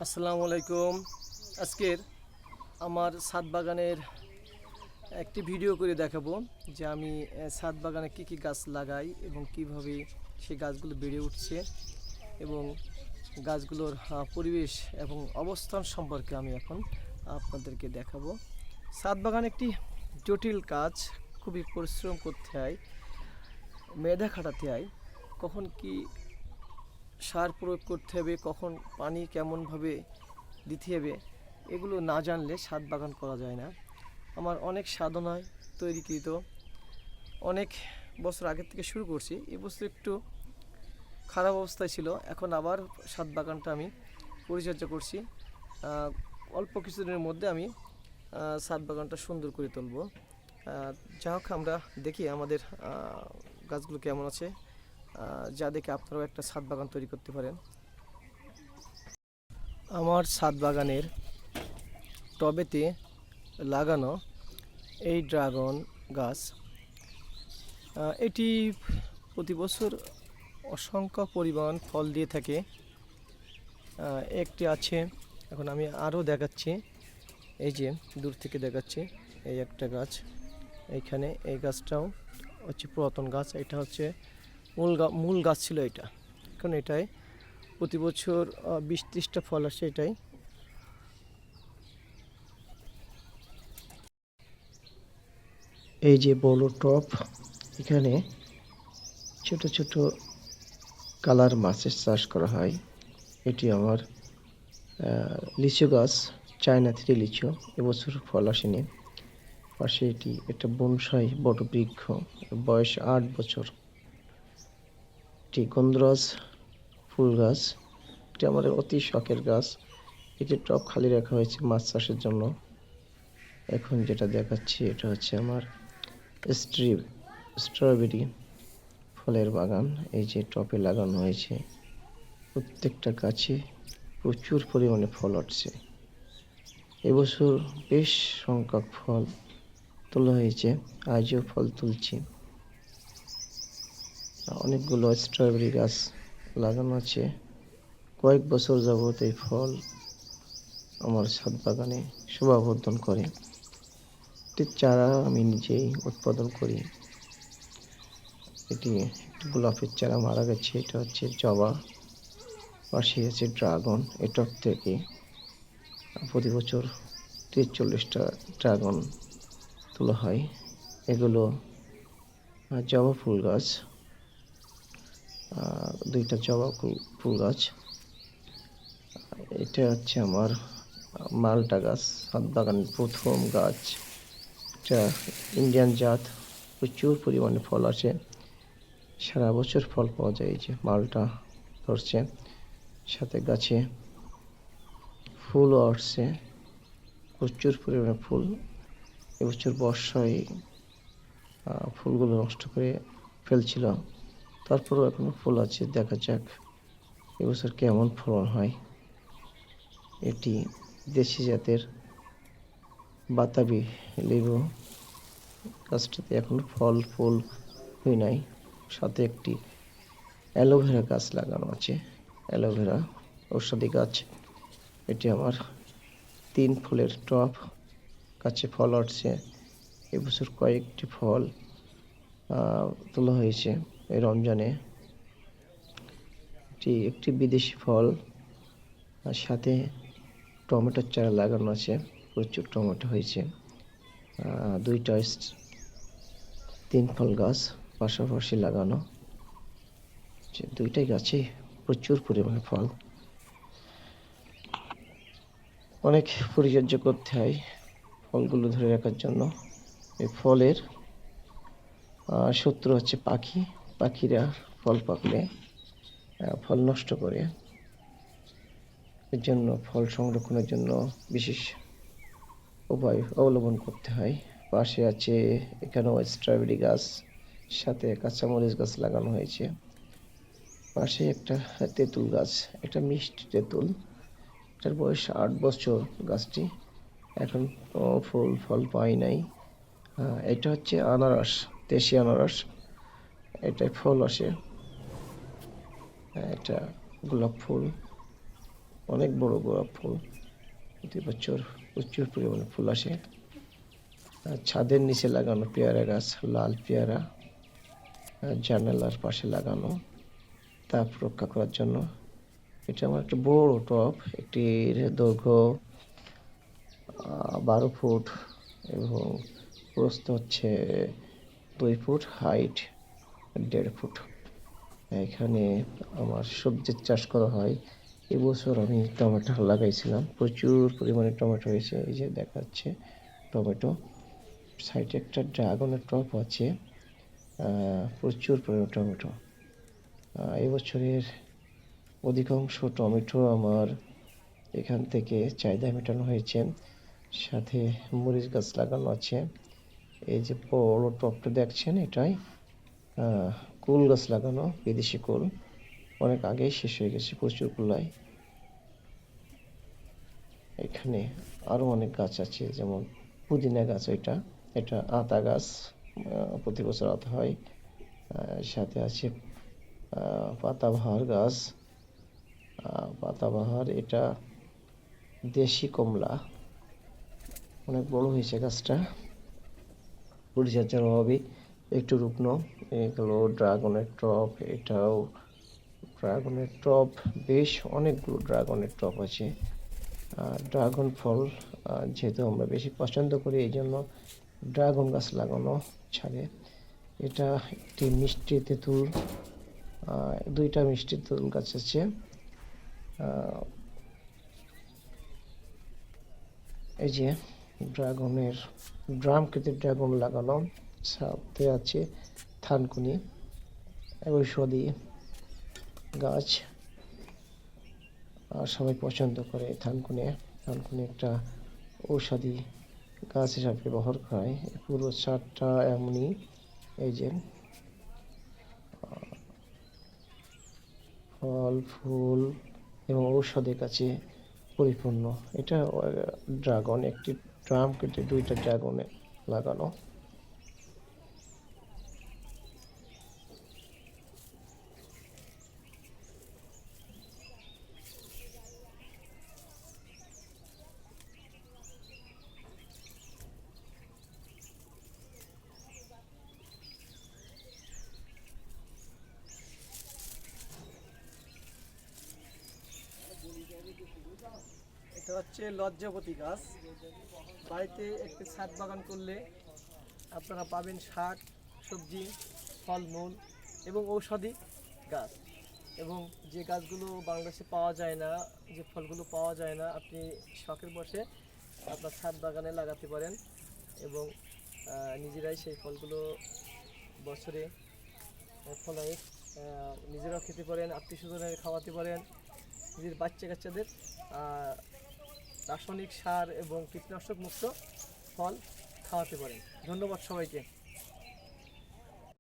আসসালামু আলাইকুম। আজকের আমার ছাদ বাগানের একটি ভিডিও করে দেখাবো যে আমি ছাদ বাগানে কি কি গাছ লাগাই এবং কিভাবে সেই গাছগুলো বেড়ে উঠছে এবং গাছগুলোর পরিবেশ এবং অবস্থান সম্পর্কে আমি এখন আপনাদেরকে দেখাবো। ছাদ বাগান একটি জটিল কাজ, খুবই পরিশ্রম করতে হয়, মেধা খাটাতে হয়। কখন কি সার প্রয়োগ করতে হবে, কখন পানি কেমনভাবে দিতে হবে, এগুলো না জানলে ছাদ বাগান করা যায় না। আমার অনেক সাধনায় তৈরিকৃত, অনেক বছর আগের থেকে শুরু করছি। এবছর একটু খারাপ অবস্থায় ছিল, এখন আবার ছাদ বাগানটা আমি পরিচর্যা করছি। অল্প কিছুদিনের মধ্যে আমি ছাদ বাগানটা সুন্দর করে তুলব। যা হোক, আমরা দেখি আমাদের গাছগুলো কেমন আছে, যা দেখে আপনারাও একটা ছাদ বাগান তৈরি করতে পারেন। আমার ছাদ বাগানের টবেতে লাগানো এই ড্রাগন গাছ, এটি প্রতি বছর অসংখ্য পরিমাণ ফল দিয়ে থাকে। একটি আছে, এখন আমি আরও দেখাচ্ছি। এই যে দূর থেকে দেখাচ্ছি, এই একটা গাছ এইখানে, এই গাছটাও হচ্ছে পুরাতন গাছ। এটা হচ্ছে মূল গাছ ছিল এটা। এখন এটাই প্রতি বছর 20-30টা ফল আসে এটাই। এই যে বড় টপ, এখানে ছোট ছোট কালার মাছের চাষ করা হয়। এটি আমার লিচু গাছ, চায়না থ্রি লিচু, এবছর ফল আসেনি। পাশে এটি একটা বনসাই বট বৃক্ষ, বয়স 8 বছর। এটি গন্ধরাজ ফুল গাছ, এটি আমার অতি শখের গাছ। এটি টব খালি রাখা হয়েছে মাছ চাষের জন্য। এখন যেটা দেখাচ্ছি এটা হচ্ছে আমার স্ট্রবেরি ফলের বাগান। এই যে টবে লাগানো হয়েছে, প্রত্যেকটা গাছে প্রচুর পরিমাণে ফল আসছে। এবছর বেশ সংখ্যক ফল তোলা হয়েছে, আজও ফল তুলছি। অনেকগুলো স্ট্রবেরি গাছ লাগানো আছে। কয়েক বছর যাবত এই ফল আমার ছাদ বাগানে শোভাবর্ধন করে। এটির চারা আমি নিজেই উৎপাদন করি। এটি একটি গোলাপের চারা মারা গেছে, এটা হচ্ছে জবা। পাশে আছে ড্রাগন। এটব থেকে প্রতি বছর 43টা ড্রাগন তোলা হয়। এগুলো জবা ফুল গাছ, 2টা জবা ফুল গাছ। এটা হচ্ছে আমার মালটা গাছ, ছাদ বাগানের প্রথম গাছ। এটা ইন্ডিয়ান জাত, প্রচুর পরিমাণে ফল আসে, সারা বছর ফল পাওয়া যায়। এই যে মালটা ধরছে, সাথে গাছে ফুলও আসছে, প্রচুর পরিমাণে ফুল। এবছর বর্ষায় ফুলগুলো নষ্ট করে ফেলছিল, তারপরেও এখনো ফুল আছে। দেখা যাক এবছর কেমন ফলন হয়। এটি দেশি জাতের বাতাবি লেবু, গাছটাতে এখনো ফল ফুল হয় নাই। সাথে একটি অ্যালোভেরা গাছ লাগানো আছে, অ্যালোভেরা ঔষধি গাছ। এটি আমার 3 ফুলের টব, গাছে ফল আসছে। এবছর কয়েকটি ফল তোলা হয়েছে এই রমজানে। এটি একটি বিদেশি ফল, আর সাথে টমেটোর চারা লাগানো আছে, প্রচুর টমেটো হয়েছে। 2টা 3 ফল গাছ পাশাপাশি লাগানো, 2টাই গাছে প্রচুর পরিমাণে ফল। অনেক পরিচর্যা করতে হয় ফলগুলো ধরে রাখার জন্য। এই ফলের শত্রু হচ্ছে পাখি। পাখিরা ফল পাকলে ফল নষ্ট করে। এর জন্য ফল সংরক্ষণের জন্য বিশেষ উপায় অবলম্বন করতে হয়। পাশে আছে এখানেও স্ট্রবেরি গাছ, সাথে কাঁচামরিচ গাছ লাগানো হয়েছে। পাশে একটা তেঁতুল গাছ, এটা মিষ্টি তেঁতুল, এটার বয়স 8 বছর গাছটি, এখন ফল পাই নাই। এটা হচ্ছে আনারস, দেশি আনারস, এটাই ফল আসে। এটা গোলাপ ফুল, অনেক বড় গোলাপ ফুল, প্রতি বছর প্রচুর পরিমাণে ফুল আসে। আর ছাদের নিচে লাগানো পেয়ারা গাছ, লাল পেয়ারা, জানালার পাশে লাগানো তাপ রক্ষা করার জন্য। এটা আমার একটা বড় টব, একটির দৈর্ঘ্য 12 ফুট এবং প্রস্থ হচ্ছে 2 ফুট, হাইট 1.5 ফুট। এখানে আমার সবজির চাষ করা হয়। এবছর আমি টমেটো লাগাইছিলাম, প্রচুর পরিমাণে টমেটো হয়েছে। এই যে দেখাচ্ছে টমেটো। সাইডে একটা ড্রাগনের টব আছে, প্রচুর পরিমাণে টমেটো। এবছরের অধিকাংশ টমেটো আমার এখান থেকে চাহিদা মেটানো হয়েছে। সাথে মরিচ গাছ লাগানো আছে। এই যে বড় টবটা দেখছেন, এটাই কুল গাছ লাগানো, বিদেশি কুল, অনেক আগেই শেষ হয়ে গেছে, প্রচুর কুলায়। এখানে আরো অনেক গাছ আছে, যেমন পুদিনা গাছ, এটা আতা গাছ, প্রতি বছর আতা হয়। সাথে আছে পাতাবাহার গাছ, পাতাবাহার, এটা দেশি কমলা, অনেক বড় হয়েছে গাছটা, পরিচর্যার অভাবে একটু রুগ্ন। এগুলো ড্রাগনের টব, এটাও ড্রাগনের টব, বেশ অনেকগুলো ড্রাগনের টব আছে। ড্রাগন ফল যেহেতু আমরা বেশি পছন্দ করি, এই জন্য ড্রাগন গাছ লাগানো ছাদে। এটা একটি মিষ্টি তেঁতুল, 2টা মিষ্টি তেঁতুল গাছ আছে। এই যে ড্রাগনের ড্রাম কেটে ড্রাগন লাগানো, সাথে আছে থানকুনি, ঔষধি গাছ, আর সবাই পছন্দ করে থানকুনি। থানকুনি একটা ঔষধি গাছ হিসাবে ব্যবহার করা হয়। পুরো ছাদটা এমনই, এই যে ফল ফুল এবং ঔষধের কাছে পরিপূর্ণ। এটা ড্রাগন, একটি ড্রাম কেটে 2টা ড্রাগনে লাগানো। এটা হচ্ছে লজ্জাপতি গাছ। বাড়িতে একটি ছাদ বাগান করলে আপনারা পাবেন শাক, সবজি, ফলমূল এবং ঔষধি গাছ। এবং যে গাছগুলো বাংলাদেশে পাওয়া যায় না, যে ফলগুলো পাওয়া যায় না, আপনি শখের বসে আপনার ছাদ বাগানে লাগাতে পারেন এবং নিজেরাই সেই ফলগুলো বছরে ফলায় নিজেরাও খেতে পারেন, আত্মীয় স্বজনের খাওয়াতে পারেন, নিজের বাচ্চা কাচ্চাদের রাসায়নিক সার এবং কীটনাশক মুক্ত ফল খাওয়াতে পারেন। ধন্যবাদ সবাইকে।